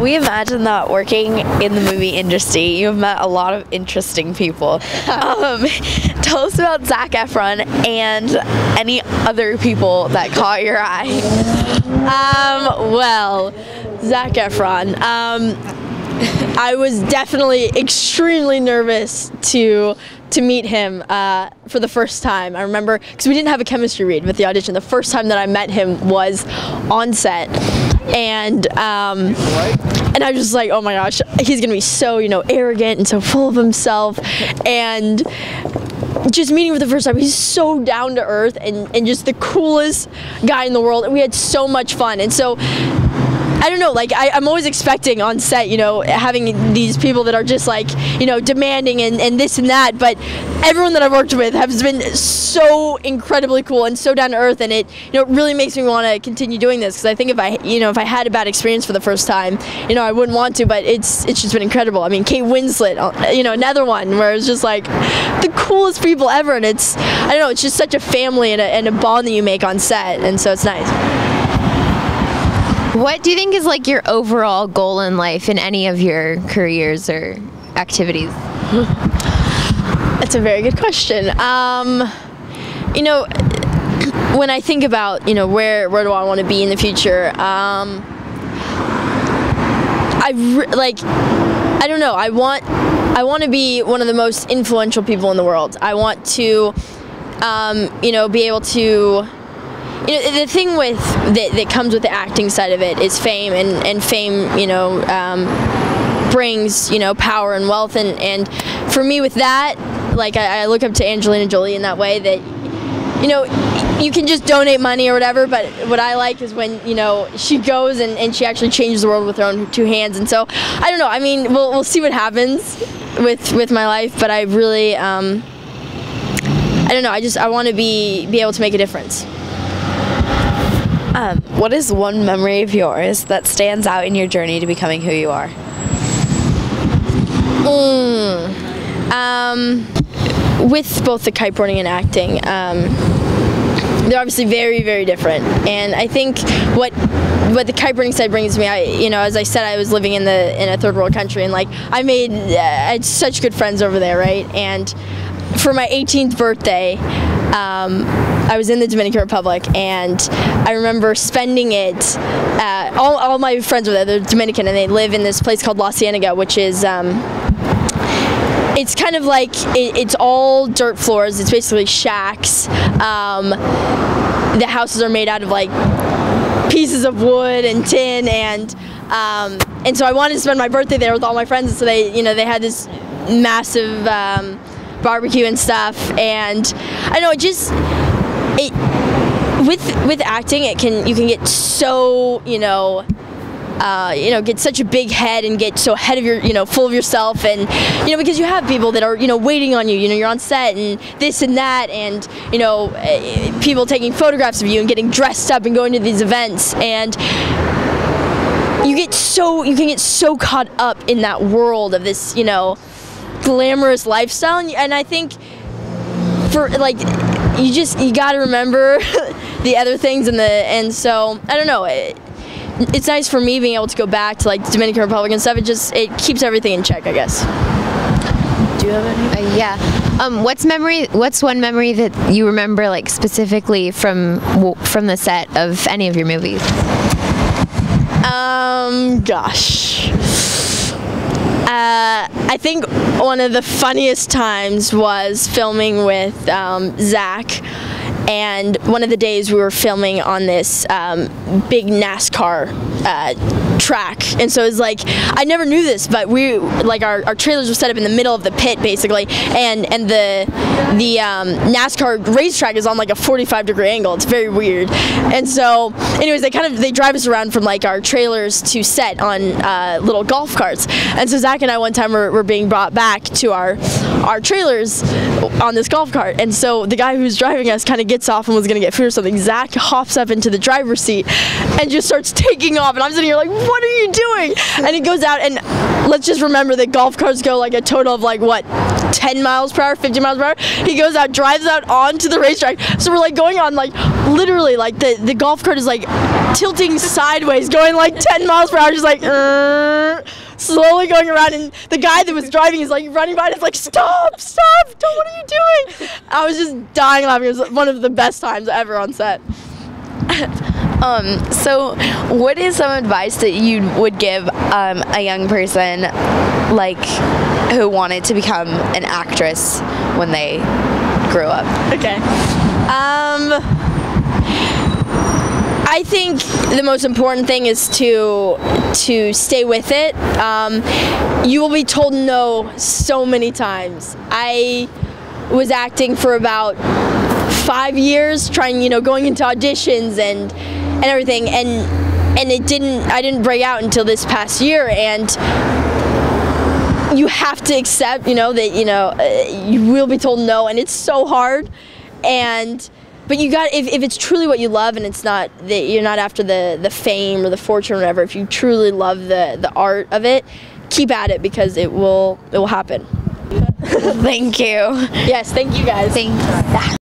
We imagine that working in the movie industry, you've met a lot of interesting people. Tell us about Zac Ephron and any other people that caught your eye. Well, Zac Ephron. I was definitely extremely nervous to meet him for the first time. I remember, because we didn't have a chemistry read with the audition. The first time that I met him was on set, and I was just like, oh my gosh, he's gonna be so, arrogant and so full of himself, and just meeting him for the first time, he's so down to earth and just the coolest guy in the world, and we had so much fun. And so I don't know, like I'm always expecting on set, having these people that are just like, demanding and this and that, but everyone that I've worked with has been so incredibly cool and so down to earth, and it really makes me want to continue doing this, because I think if I had a bad experience for the first time, I wouldn't want to, but it's just been incredible. I mean, Kate Winslet, another one where it's just like the coolest people ever, and it's just such a family and a bond that you make on set, and so it's nice. What do you think is like your overall goal in life in any of your careers or activities? That's a very good question. When I think about, where do I want to be in the future, I don't know. I want to be one of the most influential people in the world. I want to, be able to. The thing that comes with the acting side of it is fame, and fame, brings, power and wealth, and for me with that, like I look up to Angelina Jolie in that way, that, you can just donate money or whatever, but what I like is when, she goes and she actually changes the world with her own two hands. And so, I don't know, I mean, we'll see what happens with my life, but I really, I don't know, I want to be able to make a difference. What is one memory of yours that stands out in your journey to becoming who you are? With both the kiteboarding and acting, they're obviously very, very different. And I think what the kiteboarding side brings me, as I said, I was living in a third world country, and like I had such good friends over there, right? And for my 18th birthday, I was in the Dominican Republic, and I remember spending it, all my friends were there, they're Dominican, and they live in this place called La Cienega, which is, it's kind of like, it's all dirt floors, it's basically shacks. The houses are made out of like pieces of wood and tin, and so I wanted to spend my birthday there with all my friends, and so they had this massive, barbecue and stuff, and I know with acting, you can get so get such a big head and get so ahead of your full of yourself, and because you have people that are waiting on you, you're on set and this and that, and people taking photographs of you and getting dressed up and going to these events, and you can get so caught up in that world of this glamorous lifestyle, and I think for like you got to remember the other things, and so I don't know, it's nice for me being able to go back to like the Dominican Republic and stuff. It keeps everything in check, I guess. Do you have any? Yeah. What's one memory that you remember like specifically from the set of any of your movies? Gosh. I think one of the funniest times was filming with Zac, and one of the days we were filming on this big NASCAR track, and so it was like, I never knew this, but our trailers were set up in the middle of the pit basically, and the NASCAR racetrack is on like a 45-degree angle. It's very weird, and so anyways, they drive us around from like our trailers to set on little golf carts, and so Zac and I one time were being brought back to our trailers on this golf cart, and so the guy who's driving us kind of gets off and was gonna get food or something. Zac hops up into the driver's seat and just starts taking off, and I'm sitting here like, what are you doing? And he goes out, and let's just remember that golf carts go like a total of like what, 10 miles per hour, 50 miles per hour. He goes out, drives out onto the racetrack. So we're like going on like literally like the golf cart is like tilting sideways, going like 10 miles per hour, just like slowly going around, and the guy that was driving is like running by and is like, stop, what are you doing? I was just dying laughing. It was one of the best times ever on set. So what is some advice that you would give a young person like who wanted to become an actress when they grew up? Okay. I think the most important thing is to stay with it. You will be told no so many times. I was acting for about 5 years, trying, going into auditions and everything, and I didn't break out until this past year, and you have to accept, that, you will be told no, and it's so hard, but you got, if it's truly what you love, and it's not that you're not after the fame or the fortune or whatever, if you truly love the art of it, keep at it, because it will happen. Thank you. Yes, thank you guys. Thank you.